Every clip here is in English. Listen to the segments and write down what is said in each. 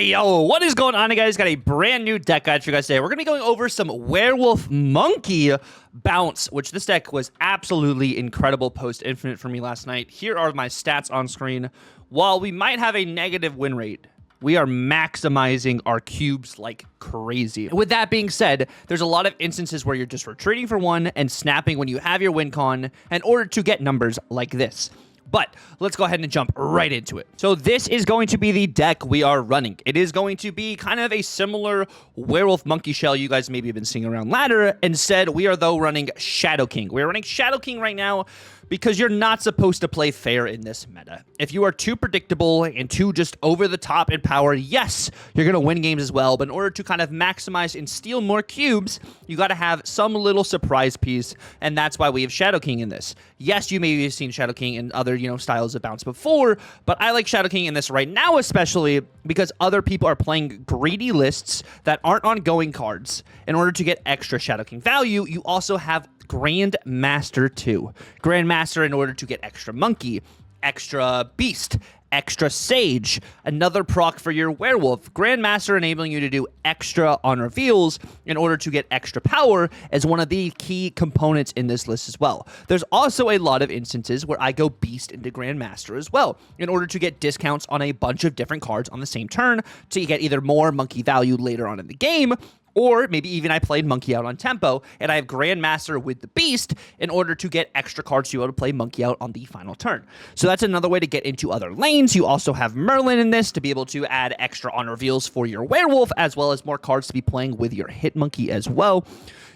Hey, yo, what is going on, guys? Got a brand new deck guide for you guys today. We're going to be going over some Werewolf Monkey Bounce, which this deck was absolutely incredible post-Infinite for me last night. Here are my stats on screen. While we might have a negative win rate, we are maximizing our cubes like crazy. With that being said, there's a lot of instances where you're just retreating for one and snapping when you have your win con in order to get numbers like this. But let's go ahead and jump right into it. So this is going to be the deck we are running. It is going to be kind of a similar Werewolf Monkey Shell you guys maybe have been seeing around ladder. Instead, we are though running Shadow King. We're running Shadow King right now because you're not supposed to play fair in this meta. If you are too predictable and too just over the top in power, yes, you're going to win games as well. But in order to kind of maximize and steal more cubes, you got to have some little surprise piece. And that's why we have Shadow King in this. Yes, you maybe have seen Shadow King in other, styles of bounce before, but I like Shadow King in this right now, especially because other people are playing greedy lists that aren't ongoing cards. In order to get extra Shadow King value, you also have Grandmaster 2. Grandmaster in order to get extra Monkey, extra Beast, extra Sage, another proc for your Werewolf. Grandmaster enabling you to do extra on reveals in order to get extra power as one of the key components in this list as well. There's also a lot of instances where I go Beast into Grandmaster as well in order to get discounts on a bunch of different cards on the same turn to get either more Monkey value later on in the game, or maybe even I played Monkey out on tempo, and I have Grandmaster with the Beast in order to get extra cards to be able to play Monkey out on the final turn. So that's another way to get into other lanes. You also have Merlin in this to be able to add extra on reveals for your Werewolf, as well as more cards to be playing with your Hit Monkey as well.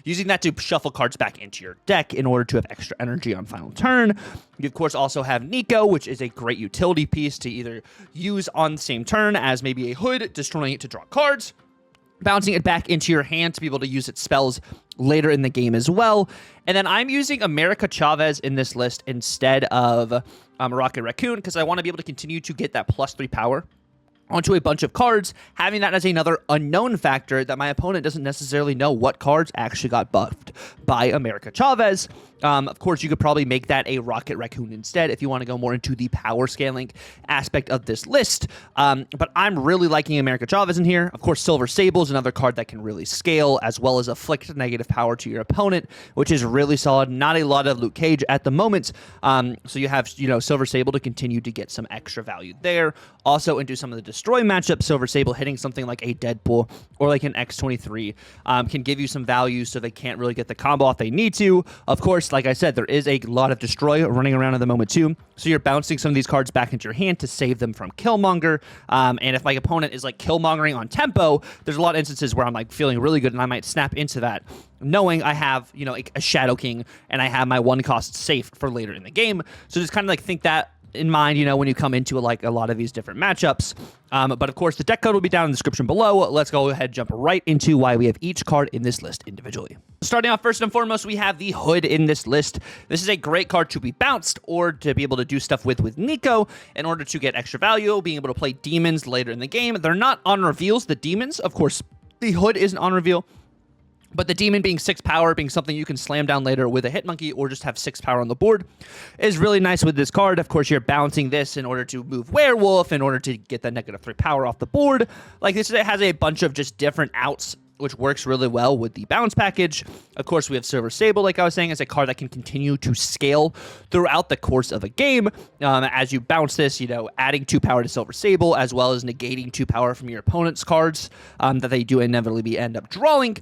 Using that to shuffle cards back into your deck in order to have extra energy on final turn. You, of course, also have Nico, which is a great utility piece to either use on the same turn as maybe a Hood, destroying it to draw cards, bouncing it back into your hand to be able to use its spells later in the game as well. And then I'm using America Chavez in this list instead of Rocket Raccoon because I want to be able to continue to get that +3 power onto a bunch of cards, having that as another unknown factor that my opponent doesn't necessarily know what cards actually got buffed by America Chavez. Of course, you could probably make that a Rocket Raccoon instead if you want to go more into the power scaling aspect of this list. But I'm really liking America Chavez in here. Of course, Silver Sable is another card that can really scale, as well as afflict negative power to your opponent, which is really solid. Not a lot of Luke Cage at the moment. So you have, Silver Sable to continue to get some extra value there. Also, into some of the Destroy matchups, Silver Sable hitting something like a Deadpool or like an X23 can give you some value so they can't really get the combo off they need to. Of course, like I said, there is a lot of Destroy running around at the moment too, so you're bouncing some of these cards back into your hand to save them from Killmonger. And if my opponent is like Killmongering on tempo, there's a lot of instances where I'm like feeling really good and I might snap into that, knowing I have, like a Shadow King and I have my one cost safe for later in the game. So just kind of like think that in mind, when you come into like a lot of these different matchups. But of course, the deck code will be down in the description below. Let's go ahead and jump right into why we have each card in this list individually. Starting off first and foremost, we have the Hood in this list. This is a great card to be bounced or to be able to do stuff with Nico in order to get extra value, being able to play demons later in the game. They're not on reveals, the demons. Of course, the Hood isn't on reveal, but the demon being 6 power, being something you can slam down later with a Hit Monkey or just have 6 power on the board is really nice with this card. Of course, you're balancing this in order to move Werewolf, in order to get that -3 power off the board. Like this, it has a bunch of just different outs, which works really well with the bounce package. Of course, we have Silver Sable, like I was saying, as a card that can continue to scale throughout the course of a game. As you bounce this, adding 2 power to Silver Sable, as well as negating 2 power from your opponent's cards that they do inevitably end up drawing.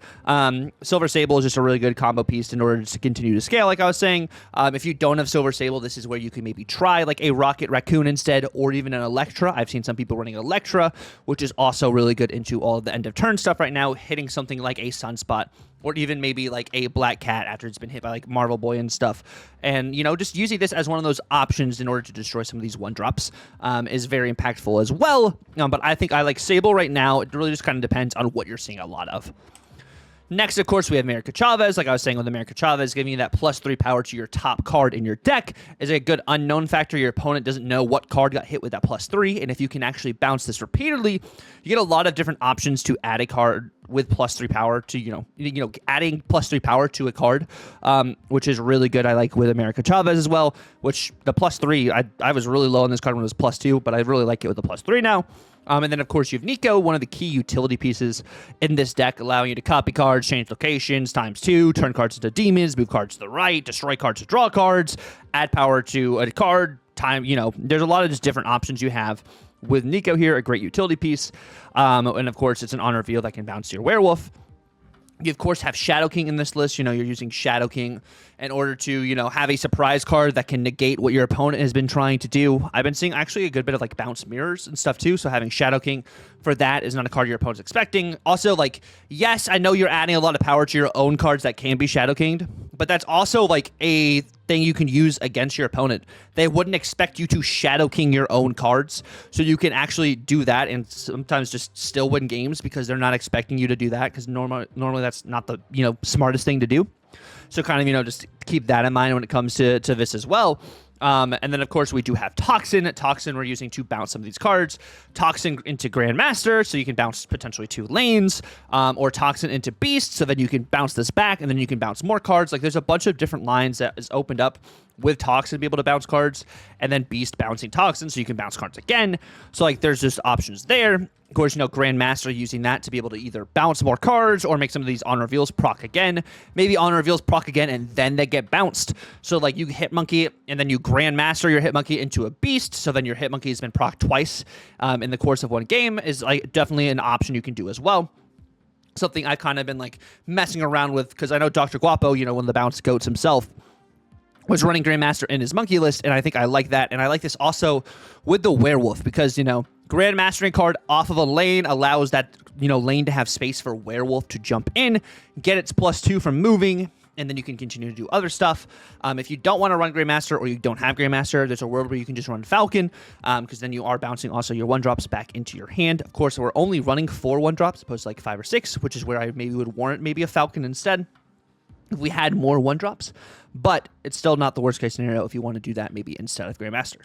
Silver Sable is just a really good combo piece in order to continue to scale, like I was saying. If you don't have Silver Sable, this is where you can maybe try like a Rocket Raccoon instead, or even an Electra. I've seen some people running Electra, which is also really good into all of the end of turn stuff right now, hitting something like a Sunspot, or even maybe like a Black Cat after it's been hit by like Marvel Boy and stuff. And, just using this as one of those options in order to destroy some of these 1-drops is very impactful as well. But I think I like Sable right now. It really just kind of depends on what you're seeing a lot of. Next, of course, we have America Chavez. Like I was saying with America Chavez, giving you that +3 power to your top card in your deck is a good unknown factor. Your opponent doesn't know what card got hit with that +3, and if you can actually bounce this repeatedly, you get a lot of different options to add a card with +3 power to, adding +3 power to a card, which is really good. I like with America Chavez as well, which the +3, I was really low on this card when it was +2, but I really like it with the +3 now. And then, of course, you have Nico, one of the key utility pieces in this deck, allowing you to copy cards, change locations, ×2, turn cards into demons, move cards to the right, destroy cards to draw cards, add power to a card, there's a lot of just different options you have with Nico here, a great utility piece. And, of course, it's an on reveal that can bounce your Werewolf. You, of course, have Shadow King in this list. You're using Shadow King in order to, have a surprise card that can negate what your opponent has been trying to do. I've been seeing actually a good bit of, bounce mirrors and stuff, too. So having Shadow King for that is not a card your opponent's expecting. Also, yes, I know you're adding a lot of power to your own cards that can be Shadow Kinged, but that's also, a thing you can use against your opponent. They wouldn't expect you to Shadow King your own cards, so you can actually do that and sometimes just still win games because they're not expecting you to do that, because normally that's not the smartest thing to do. So kind of just keep that in mind when it comes to this as well. And then, of course, we do have Toxin. Toxin we're using to bounce some of these cards. Toxin into Grandmaster, so you can bounce potentially 2 lanes, or Toxin into Beast, so then you can bounce this back, and then you can bounce more cards. There's a bunch of different lines that is opened up with Toxin to be able to bounce cards, and then Beast bouncing Toxin, so you can bounce cards again. So, there's just options there. Of course, Grandmaster using that to be able to either bounce more cards or make some of these on reveals proc again. Maybe on reveals proc again, and then they get bounced. So, you Hitmonkey, and then you Grandmaster your Hitmonkey into a Beast, so then your Hitmonkey has been proc twice in the course of one game is definitely an option you can do as well. Something I've kind of been messing around with, because I know Dr. Guapo, one of the bounce goats himself, was running Grandmaster in his monkey list, and I think I like that. And I like this also with the Werewolf, because, Grandmastering card off of a lane allows that, lane to have space for Werewolf to jump in, get its +2 from moving, and then you can continue to do other stuff. If you don't want to run Grandmaster, or you don't have Grandmaster, there's a world where you can just run Falcon, because then you are bouncing also your 1-drops back into your hand. Of course, we're only running 4 1-drops, opposed to 5 or 6, which is where I maybe would warrant maybe a Falcon instead if we had more 1-drops. But it's still not the worst case scenario if you want to do that maybe instead of Grandmaster.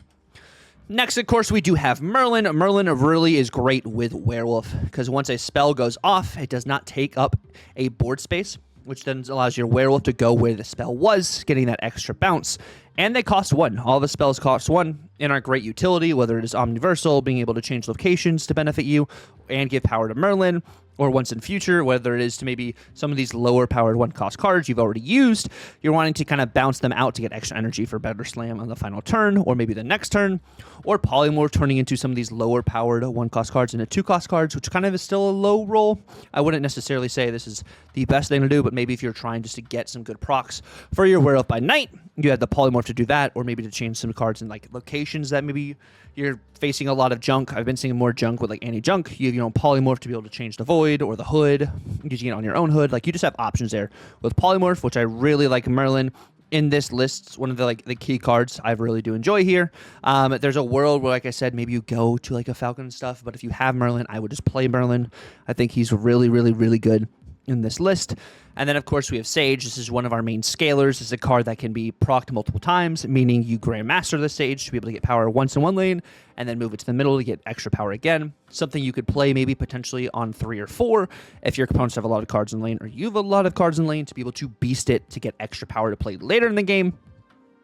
Next, of course, we do have Merlin. Merlin really is great with Werewolf, because once a spell goes off, it does not take up a board space, which then allows your Werewolf to go where the spell was, getting that extra bounce. And they cost 1. All the spells cost 1 and are great utility, whether it is Omniversal, being able to change locations to benefit you, and give power to Merlin, or once in future, whether it is to maybe some of these lower powered 1-cost cards you've already used, you're wanting to kind of bounce them out to get extra energy for better slam on the final turn, or maybe the next turn, or Polymorph turning into some of these lower powered 1-cost cards into 2-cost cards, which kind of is still a low roll. I wouldn't necessarily say this is the best thing to do, but maybe if you're trying just to get some good procs for your Werewolf by night, you have the Polymorph to do that, or maybe to change some cards in locations that maybe you're facing a lot of junk. I've been seeing more junk with anti-junk. You have, Polymorph to be able to change the Void or the Hood, using it on your own Hood. You just have options there with Polymorph, which I really like. Merlin in this list, it's one of the key cards I really do enjoy here. There's a world where, like I said, maybe you go to a Falcon and stuff, but if you have Merlin, I would just play Merlin. I think he's really, really, really good in this list. And then, of course, we have Sage. This is one of our main scalers. This is a card that can be procced multiple times, meaning you Grandmaster the Sage to be able to get power once in one lane, and then move it to the middle to get extra power again. Something you could play maybe potentially on 3 or 4 if your opponents have a lot of cards in lane, or you have a lot of cards in lane, to be able to beast it to get extra power to play later in the game.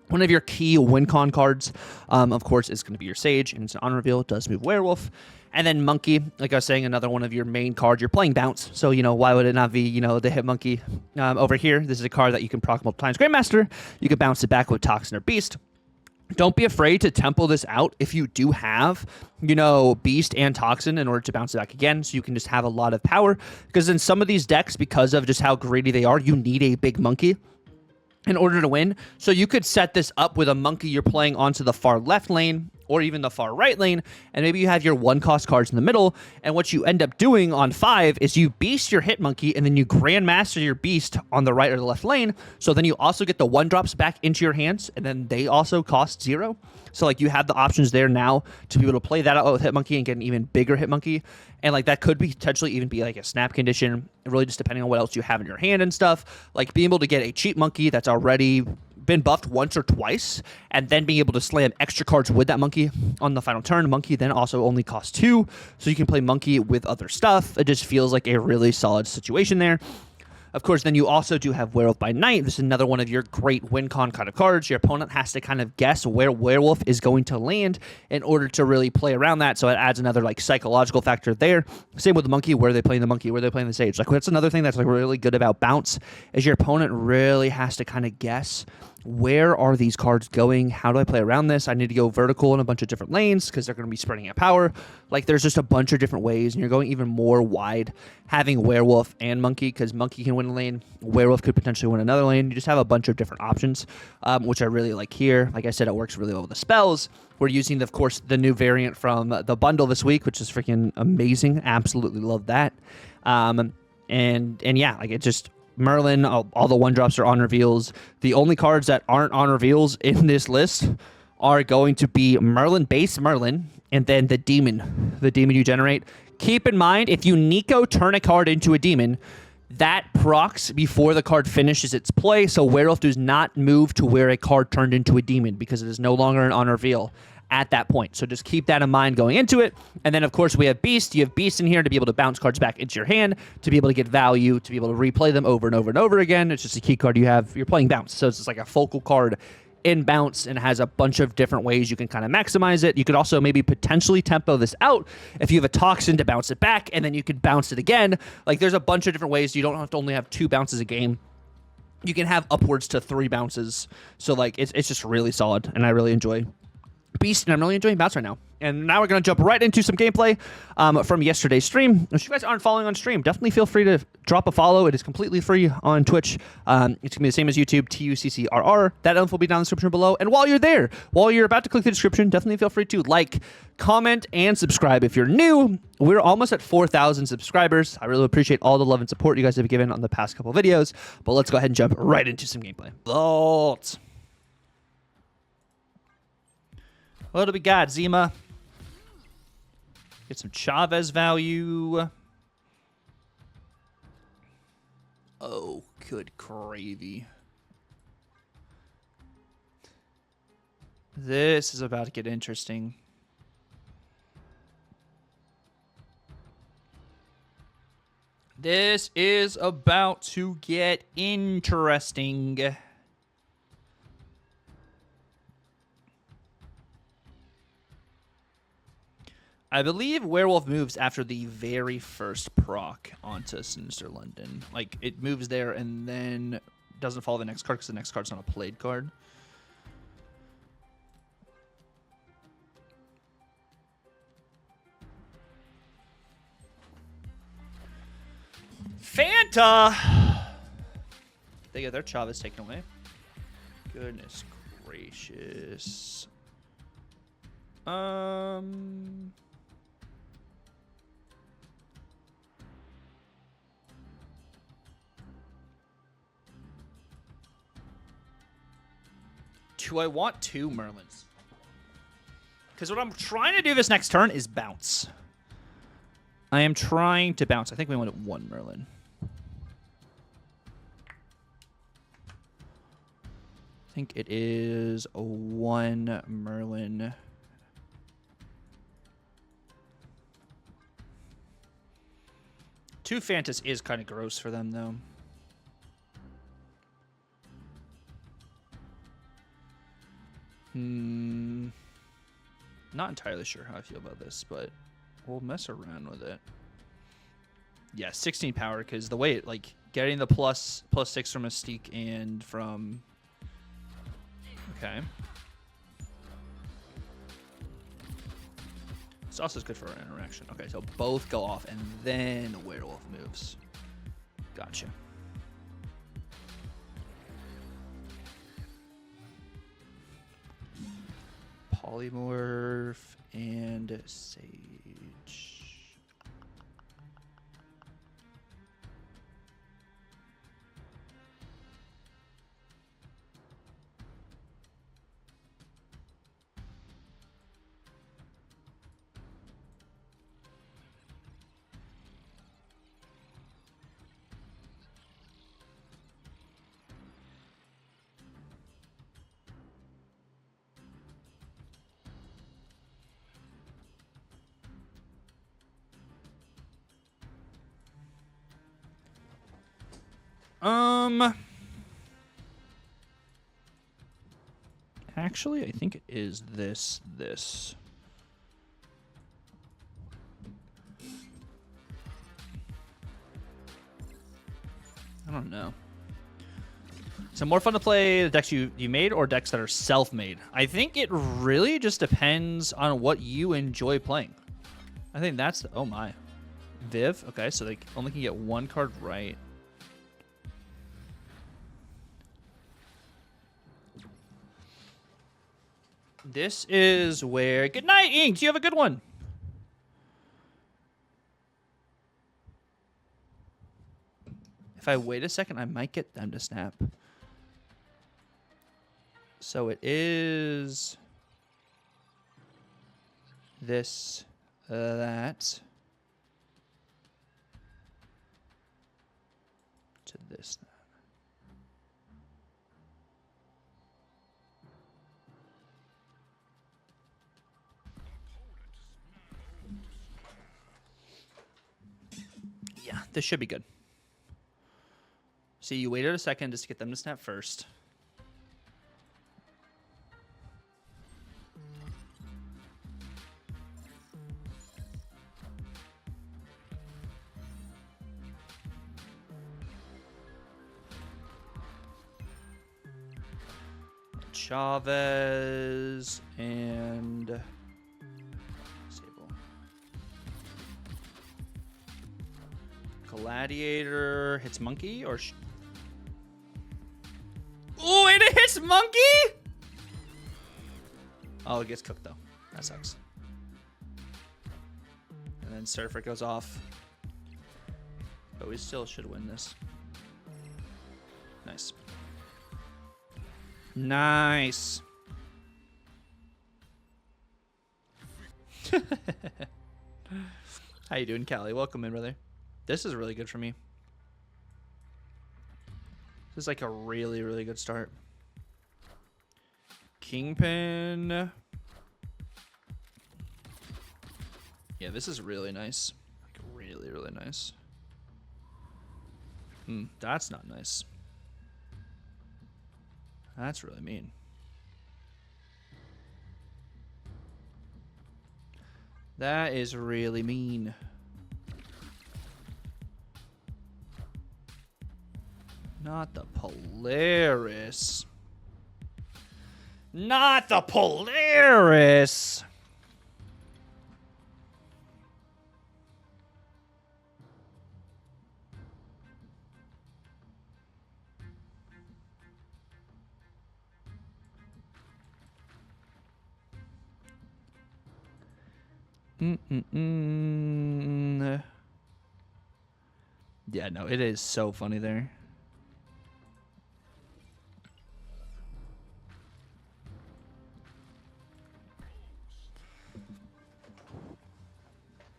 One of your key win-con cards, of course, is going to be your Sage, and it's an on reveal. It does move Werewolf. And then Monkey, like I was saying, another one of your main cards. You're playing Bounce, so, why would it not be, the Hitmonkey over here? This is a card that you can proc multiple times. Grandmaster, you can bounce it back with Toxin or Beast. Don't be afraid to tempo this out if you do have, Beast and Toxin in order to bounce it back again, so you can just have a lot of power. Because in some of these decks, because of just how greedy they are, you need a big Monkey in order to win. So you could set this up with a Monkey you're playing onto the far left lane, or even the far right lane, and maybe you have your 1-cost cards in the middle, and what you end up doing on 5 is you Beast your Hitmonkey, and then you Grandmaster your Beast on the right or the left lane, so then you also get the 1-drops back into your hands, and then they also cost 0. So, you have the options there now to be able to play that out with Hitmonkey and get an even bigger Hitmonkey, and, that could be potentially even be, a snap condition, really just depending on what else you have in your hand and stuff. Being able to get a cheap Monkey that's already been buffed once or twice, and then being able to slam extra cards with that monkey on the final turn. Monkey then also only costs 2, so you can play monkey with other stuff. It just feels like a really solid situation there. Of course, then you also do have Werewolf by Night. This is another one of your great win con kind of cards. Your opponent has to kind of guess where Werewolf is going to land in order to really play around that, so it adds another like psychological factor there. Same with the monkey. Where are they playing the monkey? Where are they playing the sage? Like, that's another thing that's like really good about bounce, is your opponent really has to kind of guess, where are these cards going? How do I play around this? I need to go vertical in a bunch of different lanes because they're going to be spreading out power. Like, there's just a bunch of different ways, and you're going even more wide having Werewolf and Monkey, because Monkey can win a lane, Werewolf could potentially win another lane. You just have a bunch of different options, which I really like here. Like I said, it works really well with the spells. We're using, of course, the new variant from the bundle this week, which is freaking amazing. Absolutely love that. And yeah, like, it just... Merlin, all the 1-drops are on reveals. The only cards that aren't on reveals in this list are going to be Merlin, base Merlin, and then the demon you generate. Keep in mind, if you Nico turn a card into a demon, that procs before the card finishes its play, so Werewolf does not move to where a card turned into a demon, because it is no longer an on reveal at that point. So just keep that in mind going into it. And then, of course, we have Beast. You have Beast in here to be able to bounce cards back into your hand, to be able to get value, to be able to replay them over and over and over again. It's just a key card you have. You're playing Bounce, so it's just like a focal card in Bounce, and has a bunch of different ways you can kind of maximize it. You could also maybe potentially tempo this out if you have a Toxin to bounce it back, and then you could bounce it again. Like, there's a bunch of different ways. You don't have to only have 2 bounces a game. You can have upwards to 3 bounces. So, like, it's just really solid, and I really enjoy Beast, and I'm really enjoying Bounce right now. And now we're going to jump right into some gameplay from yesterday's stream. If you guys aren't following on stream, definitely feel free to drop a follow. It is completely free on Twitch. It's going to be the same as YouTube, TUCCRR. That info will be down in the description below. And while you're there, while you're about to click the description, definitely feel free to like, comment, and subscribe if you're new. We're almost at 4,000 subscribers. I really appreciate all the love and support you guys have given on the past couple videos. But let's go ahead and jump right into some gameplay. Vault. What do we got, Zima? Get some Chavez value. Oh, good gravy. This is about to get interesting. This is about to get interesting. I believe Werewolf moves after the very first proc onto Sinister London. Like, it moves there and then doesn't follow the next card because the next card's not a played card. Fanta! They get their Chavez taken away. Goodness gracious. Do I want 2 Merlins? Because what I'm trying to do this next turn is bounce. I am trying to bounce. I think we want 1 Merlin. I think it is a 1 Merlin. Two Fantas is kind of gross for them, though. Not entirely sure how I feel about this, but we'll mess around with it. Yeah, 16 power, because the way it, like, getting the plus 6 from Mystique and from... Okay. This also is good for our interaction. Okay, so both go off, and then the Werewolf moves. Gotcha. Polymorph and Sage. Actually, I think it is this. I don't know. Is it more fun to play the decks you made or decks that are self-made? I think it really just depends on what you enjoy playing. I think that's the, oh my. Viv? Okay, so they only can get one card right. This is where... Good night, Inks! You have a good one! If I wait a second, I might get them to snap. So it is... this, that... to this, that. Yeah, this should be good. See, you waited a second just to get them to snap first. Chavez and Sable. Gladiator hits Monkey or... Ooh, and it hits Monkey? Oh, it gets cooked though. That sucks. And then Surfer goes off. But we still should win this. Nice. Nice. How you doing, Callie? Welcome in, brother. This is really good for me. This is like a really, really good start. Kingpin. Yeah, this is really nice. Like really, really nice. That's not nice. That's really mean. That is really mean. Not the Polaris. Not the Polaris. Yeah, no, it is so funny there.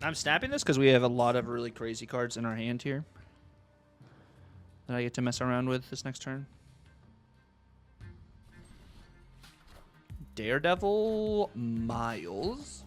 I'm snapping this because we have a lot of really crazy cards in our hand here that I get to mess around with this next turn. Daredevil Miles.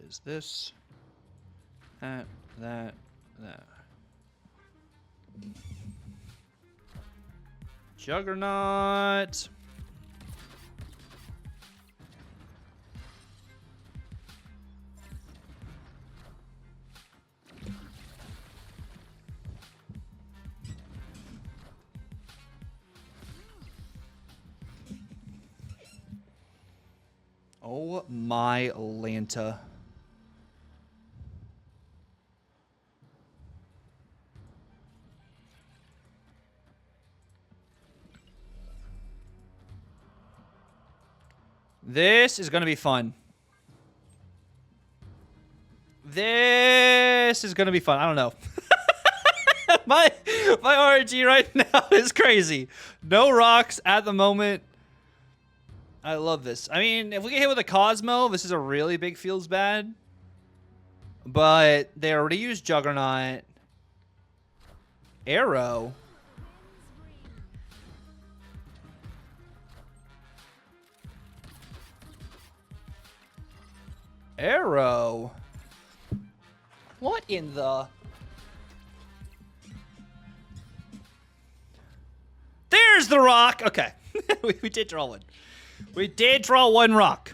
Is this, that. Juggernaut. Oh my Lanta. This is going to be fun. This is going to be fun. I don't know. my RNG right now is crazy. No rocks at the moment. I love this. I mean, if we get hit with a Cosmo, this is a really big feels bad. But they already used Juggernaut. Arrow. Arrow. What in the... There's the rock. Okay. we did draw one. We did draw one rock.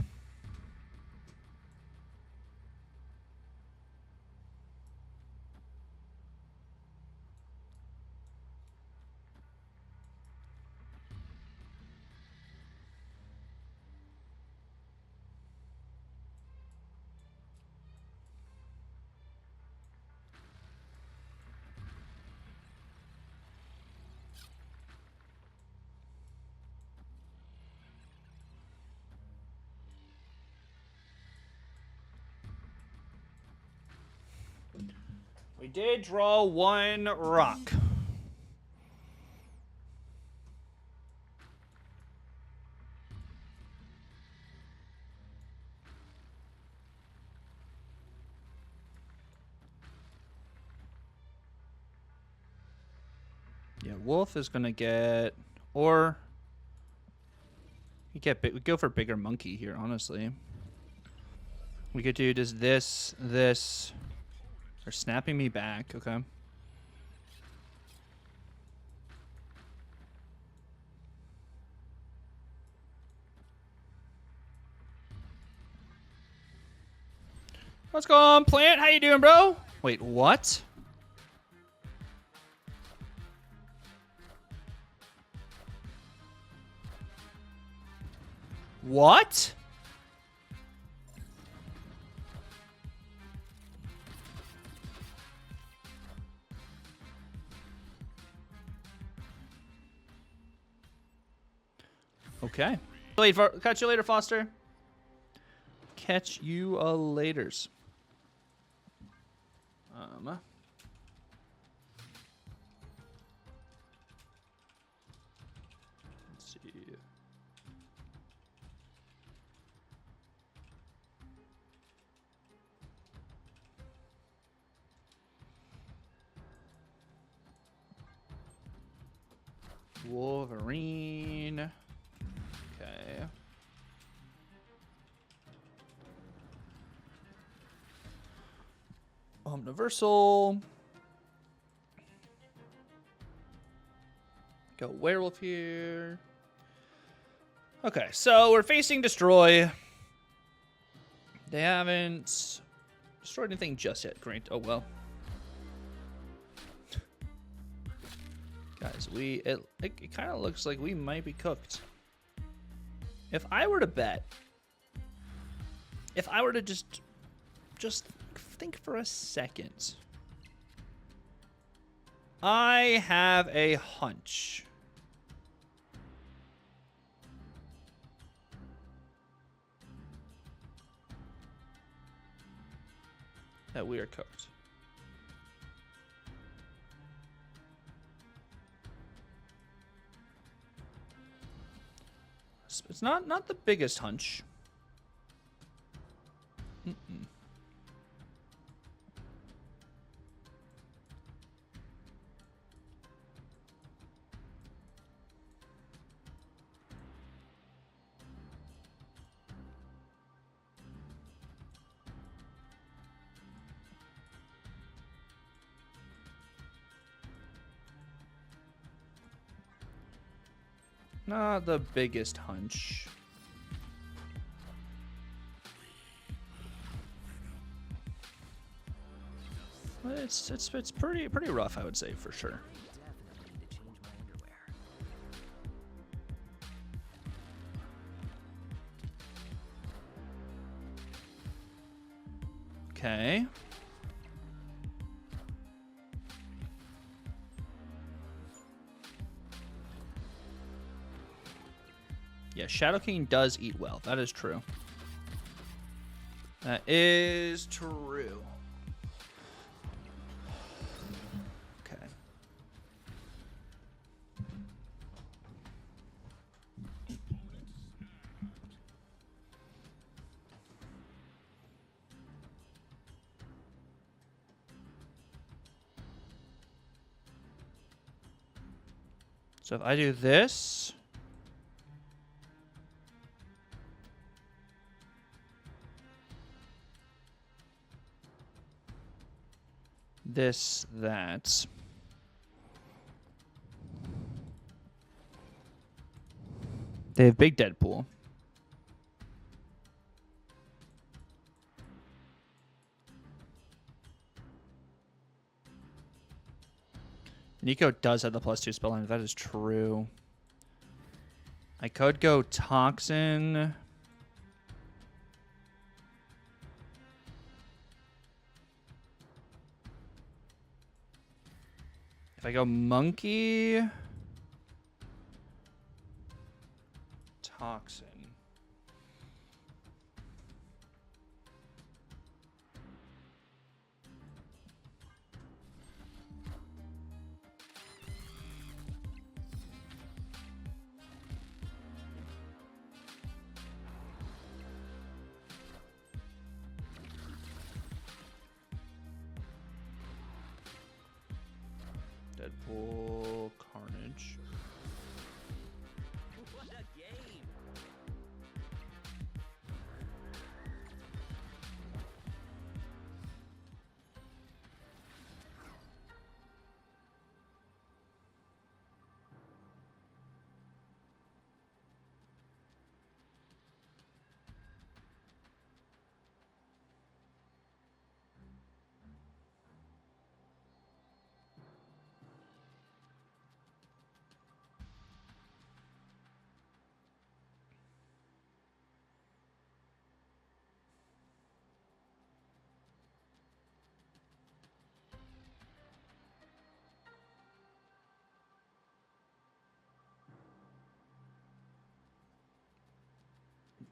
We did draw one rock. Yeah, Wolf is gonna get, or we go for bigger monkey here. Honestly, we could do just this. They're snapping me back. Okay. What's going on, Plant? How you doing, bro? Wait, what? What? Okay. Catch you later, Foster. Catch you laters. Let's see. Wolverine. Okay. Omniversal. Go werewolf here. Okay, so we're facing destroy. They haven't destroyed anything just yet. Great. Oh well. Guys, it kind of looks like we might be cooked. If I were to bet, if I were to just think for a second, I have a hunch that we are cooked. It's not the biggest hunch. Not the biggest hunch. It's pretty rough, I would say, for sure. Okay. Yeah, Shadow King does eat well. That is true. That is true. Okay. So if I do this... this, that. They have big Deadpool. Nico does have the +2 spell line. That is true. I could go Toxin. If I go Monkey, Toxin. Deadpool, Carnage. What a game!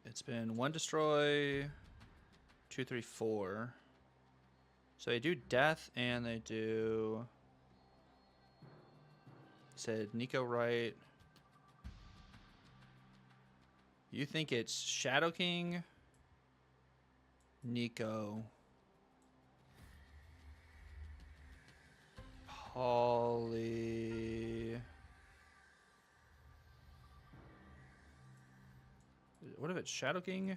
It's been 1 destroy, 2, 3, 4. So they do death and they do. Said Nico right. You think it's Shadow King, Nico, Polly. What if it's Shadow King? I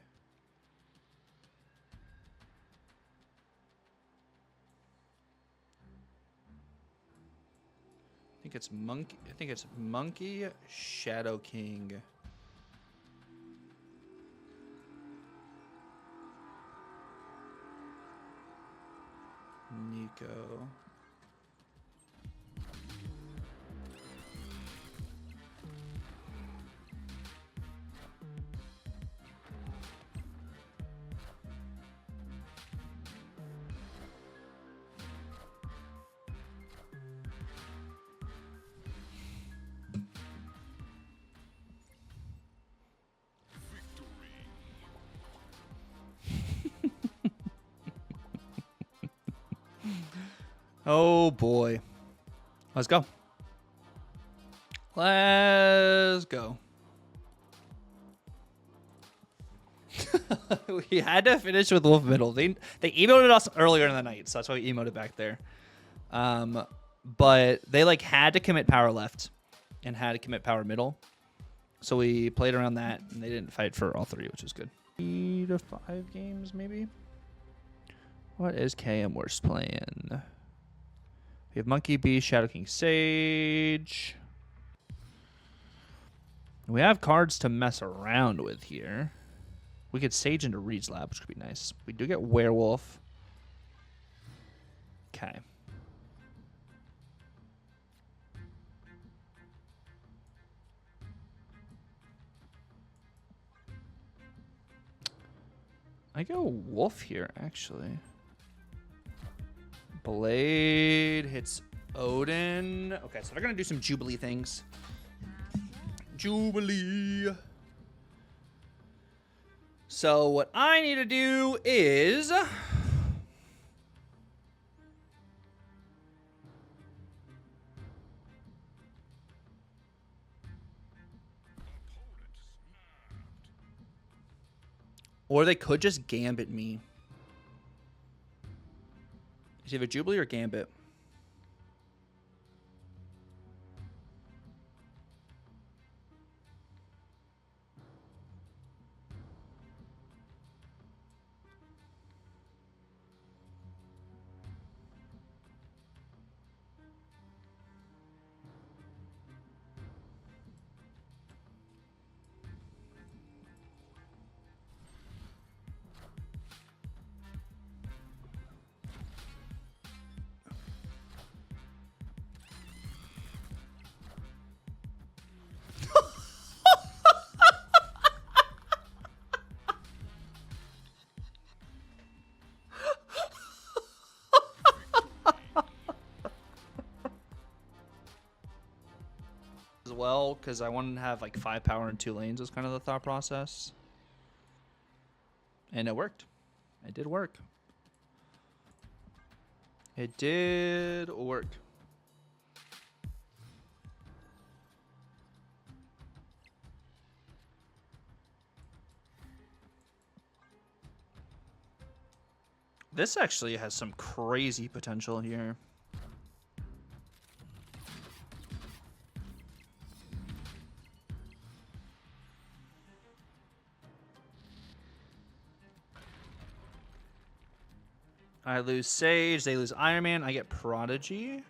think it's Monkey. I think it's Monkey, Shadow King. Nico. Oh boy. Let's go. Let's go. We had to finish with Wolf Middle. They emoted us earlier in the night, so that's why we emoted back there. But they like had to commit power left and had to commit power middle. So we played around that and they didn't fight for all 3, which is good. 3 to 5 games maybe. What is KM worst playing? We have Monkey B, Shadow King, Sage. We have cards to mess around with here. We could Sage into Reed's Lab, which could be nice. We do get Werewolf. Okay. I go Wolf here, actually. Blade hits Odin. Okay, so they're going to do some Jubilee things. Jubilee. So what I need to do is... Or they could just Gambit me. It's either Jubilee or Gambit. As well, because I wanted to have like 5 power and 2 lanes was kind of the thought process. And it worked. It did work. It did work. This actually has some crazy potential here. I lose Sage, they lose Iron Man, I get Prodigy.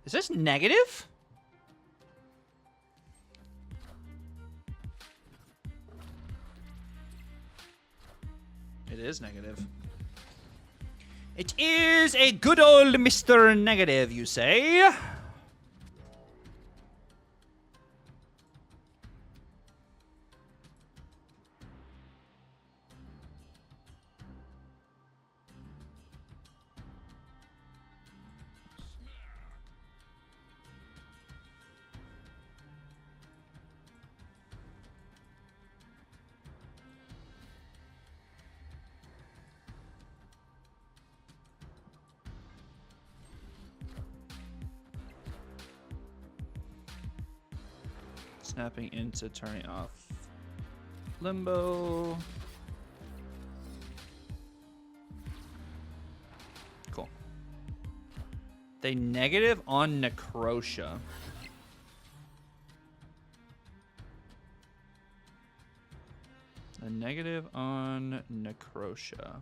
Is this negative? It is negative. It is a good old Mr. Negative, you say? Snapping into turning off Limbo. Cool. They negative on Necrotia. A negative on Necrotia.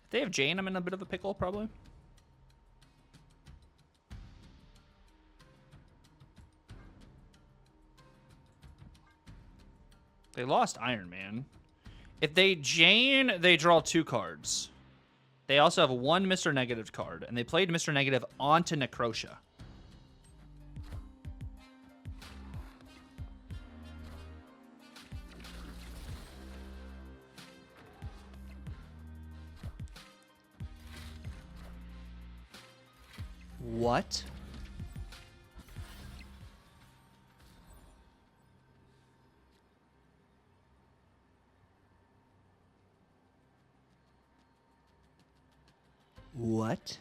If they have Jane, I'm in a bit of a pickle, probably. They lost Iron Man. If they Jane, they draw 2 cards. They also have 1 Mr. Negative card, and they played Mr. Negative onto Necrotia. What? What?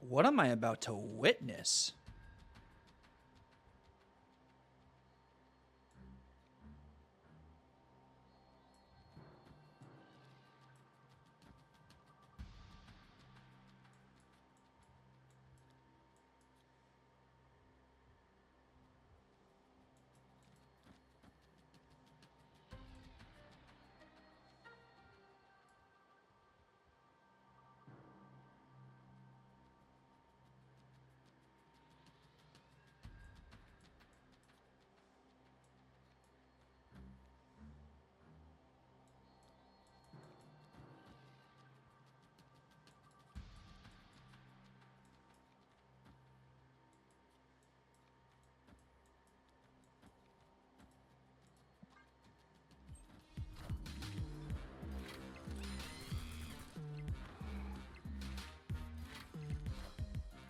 What am I about to witness?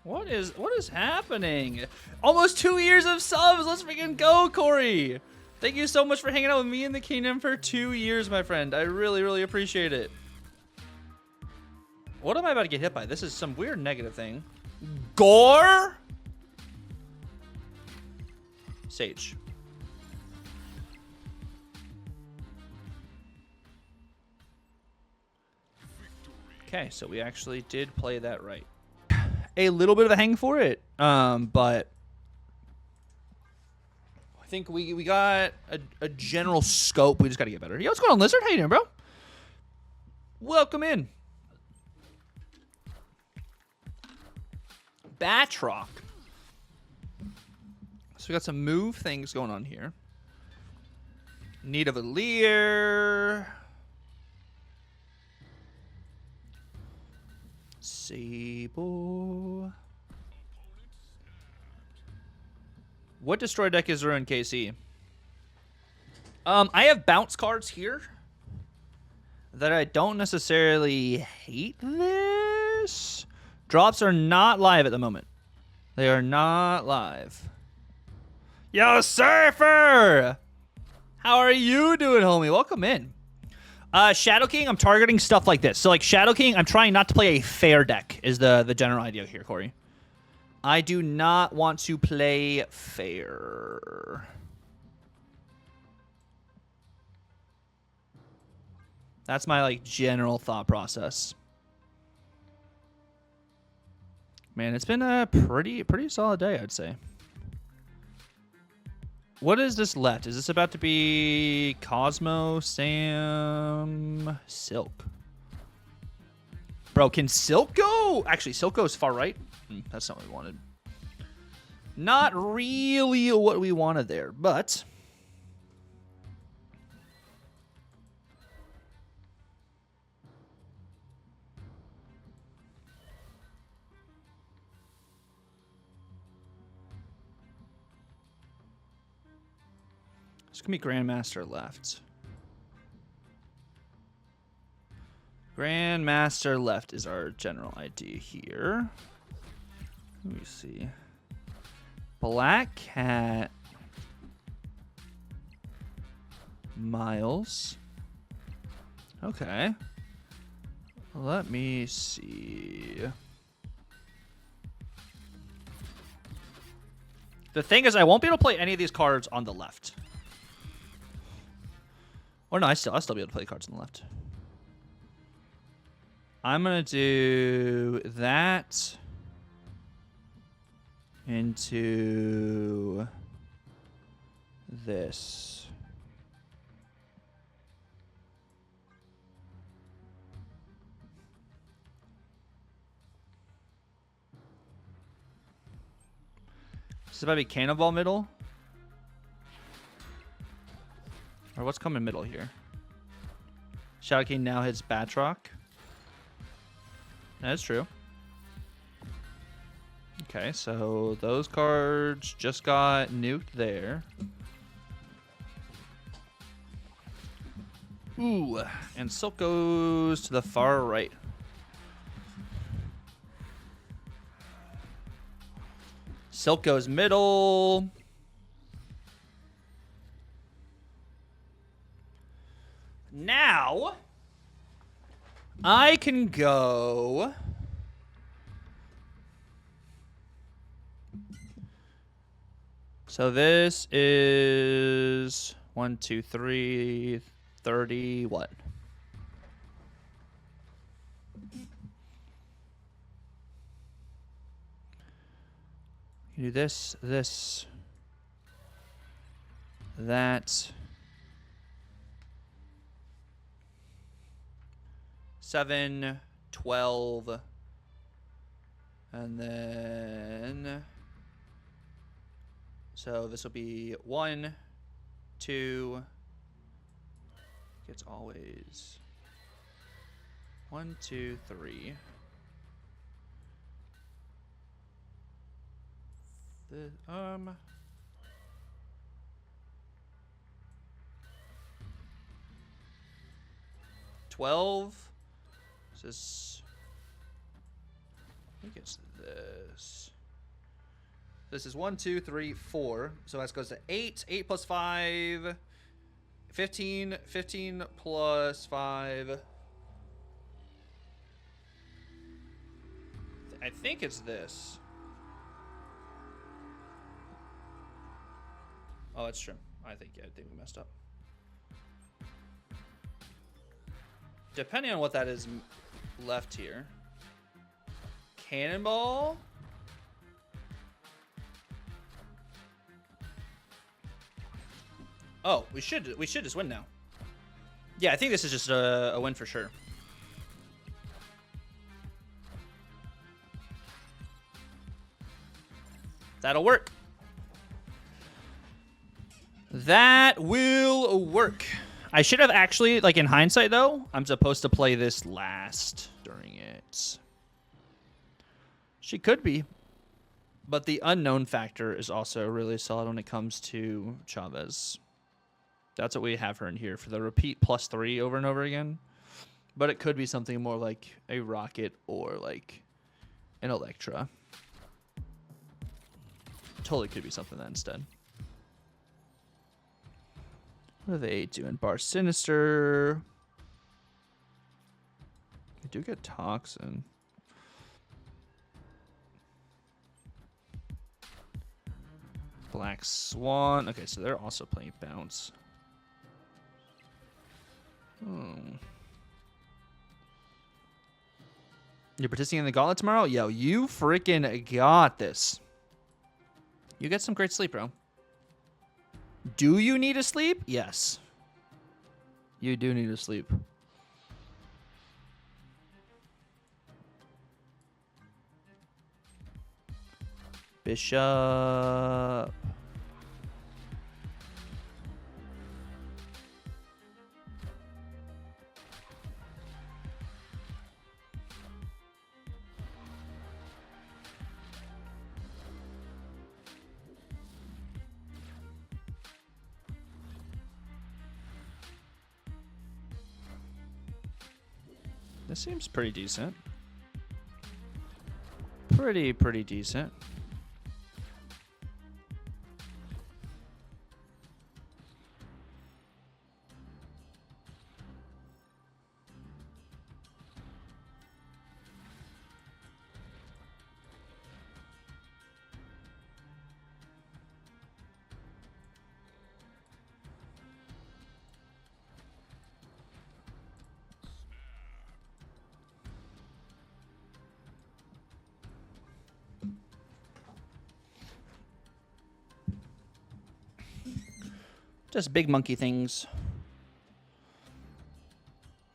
What is happening? Almost 2 years of subs. Let's freaking go, Corey. Thank you so much for hanging out with me in the kingdom for 2 years, my friend. I really, really appreciate it. What am I about to get hit by? This is some weird negative thing. Gore? Sage. Okay, so we actually did play that right. A little bit of a hang for it, but I think we got a general scope. We just got to get better. Yo, what's going on, Lizard? How you doing, bro? Welcome in. Batroc. So we got some move things going on here. Need of a Leer. Sable. What destroy deck is there in KC? I have bounce cards here that I don't necessarily hate this. Drops are not live at the moment. They are not live. Yo, Surfer! How are you doing, homie? Welcome in. Shadow King, I'm targeting stuff like this. So, like, Shadow King, I'm trying not to play a fair deck, is the general idea here, Corey. I do not want to play fair. That's my, like, general thought process. Man, it's been a pretty solid day, I'd say. What is this left? Is this about to be Cosmo, Sam, Silk? Bro, can Silk go? Actually, Silk goes far right. That's not what we wanted. Not really what we wanted there, but... It's going to be Grandmaster left. Grandmaster left is our general idea here. Let me see. Black Cat. Miles. Okay. Let me see. The thing is, I won't be able to play any of these cards on the left. Or no, I'll still be able to play cards on the left. I'm going to do that into this. This is about to be Cannonball middle. Or what's coming middle here? Shadow King now hits Batroc. That's true. Okay, so those cards just got nuked there. Ooh, and Silk goes to the far right. Silk goes middle. Now, I can go... So this is 1, 2, 3, 30, what? You do this, this, that. 7, 12, and then, so this will be 1, 2, it's always 1, 2, 3. 12. This is I think it's this. This is 1, 2, 3, 4. So that goes to 8. 8 plus 5. 15. 15 plus 5. I think it's this. Oh, that's true. I think we messed up. Depending on what that is left here. Cannonball. Oh, we should just win now. Yeah, I think this is just a win for sure. That'll work. That will work. I should have actually, like in hindsight though, I'm supposed to play this last during it. She could be. But the unknown factor is also really solid when it comes to Chavez. That's what we have her in here for the repeat +3 over and over again. But it could be something more like a Rocket or like an Electra. Totally could be something that instead. What are they doing? Bar Sinister. We do get Toxin. Black Swan. Okay, so they're also playing Bounce. You're participating in the gauntlet tomorrow? Yo, you freaking got this. You get some great sleep, bro. Do you need to sleep? Yes. You do need to sleep. Bishop. This seems pretty decent. Pretty decent. Just big monkey things.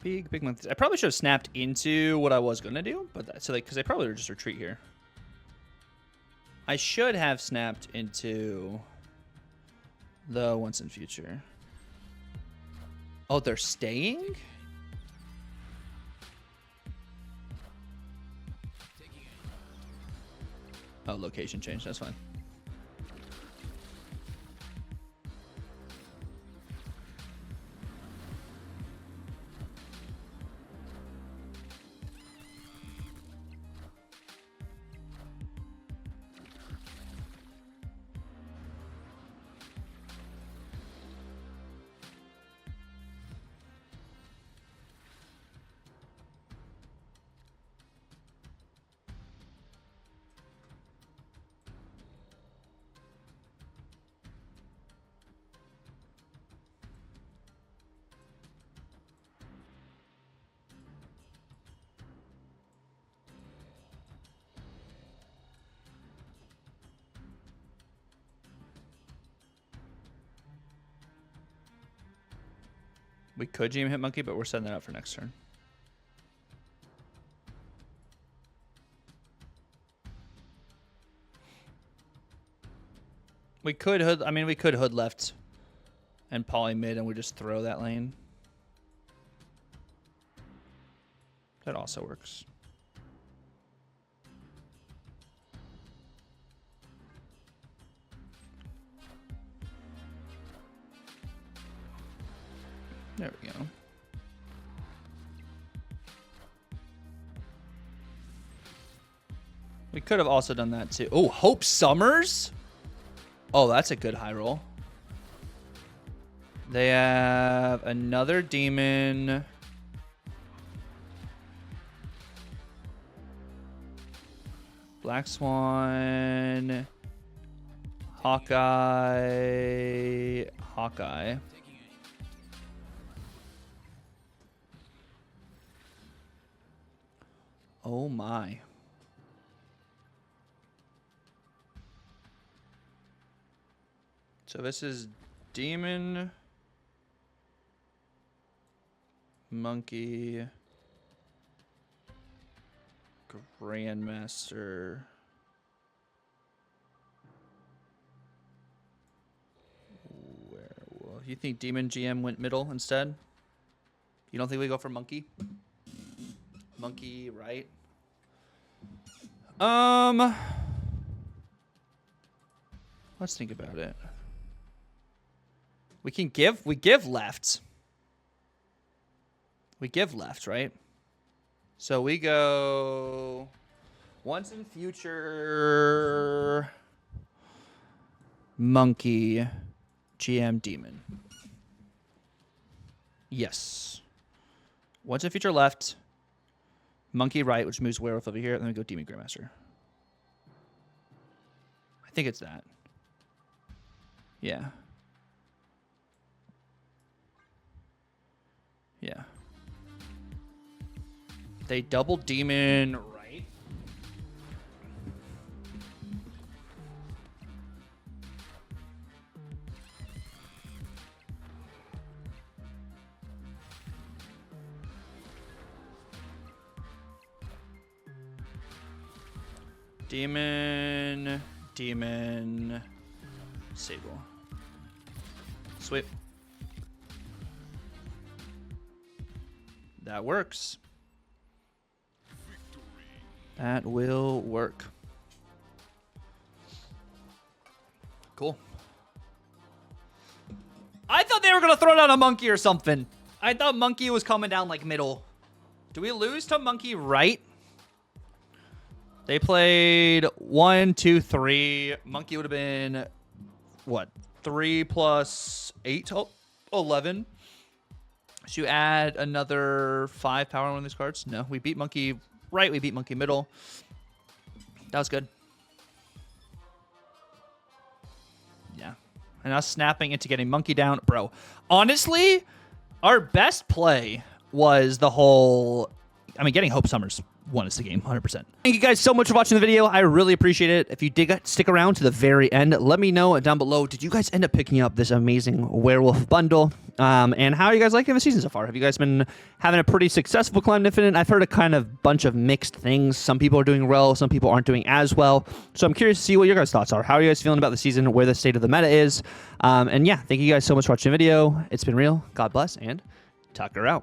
Big monkeys. I probably should have snapped into what I was gonna do, but that's so like because they probably would just retreat here. I should have snapped into the once in future. Oh, they're staying? Oh, location change. That's fine. We could GM hit monkey, but we're setting that up for next turn. We could hood. I mean, we could hood left and poly mid, and we just throw that lane. That also works. There we go. could have also done that too. Oh, Hope Summers? Oh, that's a good high roll. They have another demon. Black Swan. Hawkeye. Hawkeye. Oh my. So this is Demon, Monkey, Grandmaster, Werewolf. You think Demon GM went middle instead? You don't think we go for Monkey? Monkey, right? Let's think about it. We give left. We give left, right? So we go once in future Monkey GM Demon. Yes. Once in future left. Monkey right, which moves Werewolf over here, and then we go Demon Grandmaster. I think it's that. Yeah. Yeah. They double Demon right. Demon, Demon, Sable. Sweet. That works. That will work. Cool. I thought they were going to throw down a Monkey or something. I thought Monkey was coming down like middle. Do we lose to Monkey right? They played 1, 2, 3. Monkey would have been, what, 3 plus 8? Oh, 11. Should you add another 5 power on one of these cards? No, we beat Monkey right. We beat Monkey middle. That was good. Yeah. And us snapping into getting Monkey down. Bro, honestly, our best play was the whole... I mean, getting Hope Summers won us the game, 100%. Thank you guys so much for watching the video. I really appreciate it. If you did stick around to the very end, let me know down below. Did you guys end up picking up this amazing Werewolf bundle? And how are you guys liking the season so far? Have you guys been having a pretty successful climb to Infinite? I've heard a kind of bunch of mixed things. Some people are doing well, some people aren't doing as well. So I'm curious to see what your guys' thoughts are. How are you guys feeling about the season, where the state of the meta is? And yeah, thank you guys so much for watching the video. It's been real. God bless, and Tucker out.